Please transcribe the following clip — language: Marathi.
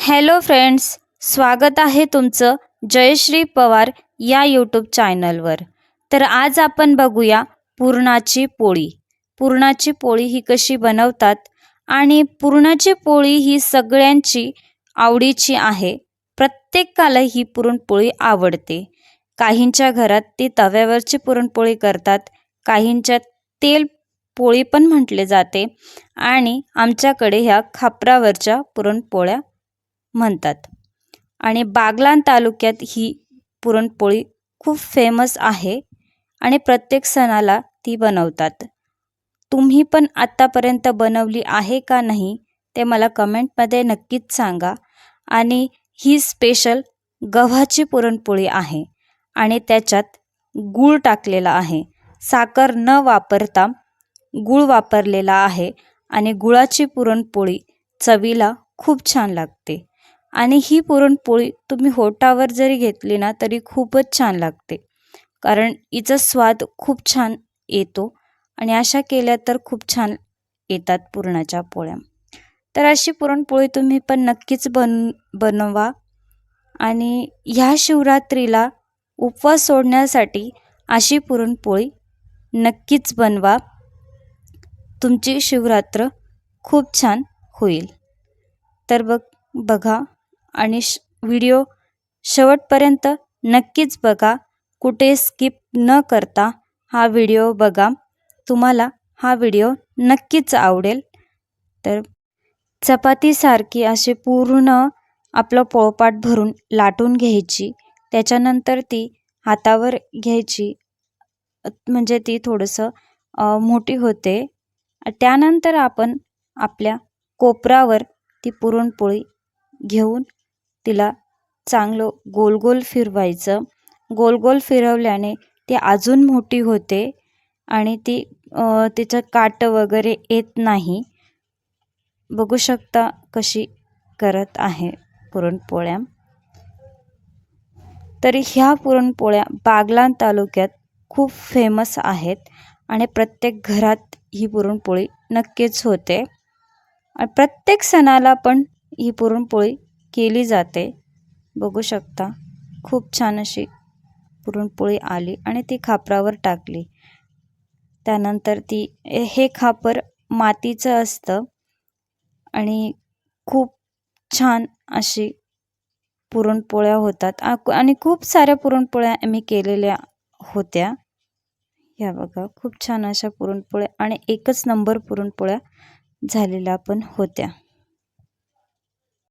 हॅलो फ्रेंड्स, स्वागत आहे तुमचं जयश्री पवार या यूट्यूब चॅनलवर। तर आज आपण बघूया पुरणाची पोळी। पुरणाची पोळी ही कशी बनवतात आणि पुरणाची पोळी ही सगळ्यांची आवडीची आहे। प्रत्येकाला ही पुरणपोळी आवडते। काहींच्या घरात ती तव्यावरची पुरणपोळी करतात, काहींच्या तेल पोळी पण म्हटले जाते आणि आमच्याकडे ह्या खापरावरच्या पुरणपोळ्या म्हणतात। आणि बागलाण तालुक्यात ही पुरणपोळी खूप फेमस आहे आणि प्रत्येक सणाला ती बनवतात। तुम्ही पण आतापर्यंत बनवली आहे का नाही ते मला कमेंटमध्ये नक्कीच सांगा। आणि ही स्पेशल गव्हाची पुरणपोळी आहे आणि त्याच्यात गूळ टाकलेला आहे। साखर न वापरता गूळ वापरलेला आहे आणि गुळाची पुरणपोळी चवीला खूप छान लागते। आणि ही पुरणपोळी तुम्ही होटावर जरी घेतली ना तरी खूपच छान लागते, कारण हिचा स्वाद खूप छान येतो आणि अशा केल्या तर खूप छान येतात पुरणाच्या पोळ्या। तर अशी पुरणपोळी तुम्ही पण नक्कीच बनवा आणि ह्या शिवरात्रीला उपवास सोडण्यासाठी अशी पुरणपोळी नक्कीच बनवा। तुमची शिवरात्र खूप छान होईल। तर बघा आणि व्हिडिओ शेवटपर्यंत नक्कीच बघा, कुठे स्किप न करता हा व्हिडिओ बघा। तुम्हाला हा व्हिडिओ नक्कीच आवडेल। तर चपातीसारखी असे पूर्ण आपलं पोळपाट भरून लाटून घ्यायची, त्याच्यानंतर ती हातावर घ्यायची, म्हणजे ती थोडंसं मोठी होते। त्यानंतर आपण आपल्या कोपरावर ती पुरणपोळी घेऊन तिला चांगलं गोल गोल फिरवायचं। गोल गोल फिरवल्याने ती अजून मोठी होते आणि तिचं काटं वगैरे येत नाही। बघू शकता कशी करत आहे पुरणपोळ्या। तरी ह्या पुरणपोळ्या बागलाण तालुक्यात खूप फेमस आहेत आणि प्रत्येक घरात ही पुरणपोळी नक्कीच होते आणि प्रत्येक सणाला पण ही पुरणपोळी केली जाते। बघू शकता खूप छान अशी पुरणपोळी आली आणि ती खापरावर टाकली। त्यानंतर हे खापर मातीचं असतं आणि खूप छान अशी पुरणपोळ्या होतात आणि खूप साऱ्या पुरणपोळ्या मी केलेल्या होत्या। ह्या बघा खूप छान अशा पुरणपोळ्या आणि एकच नंबर पुरणपोळ्या झालेल्या पण होत्या।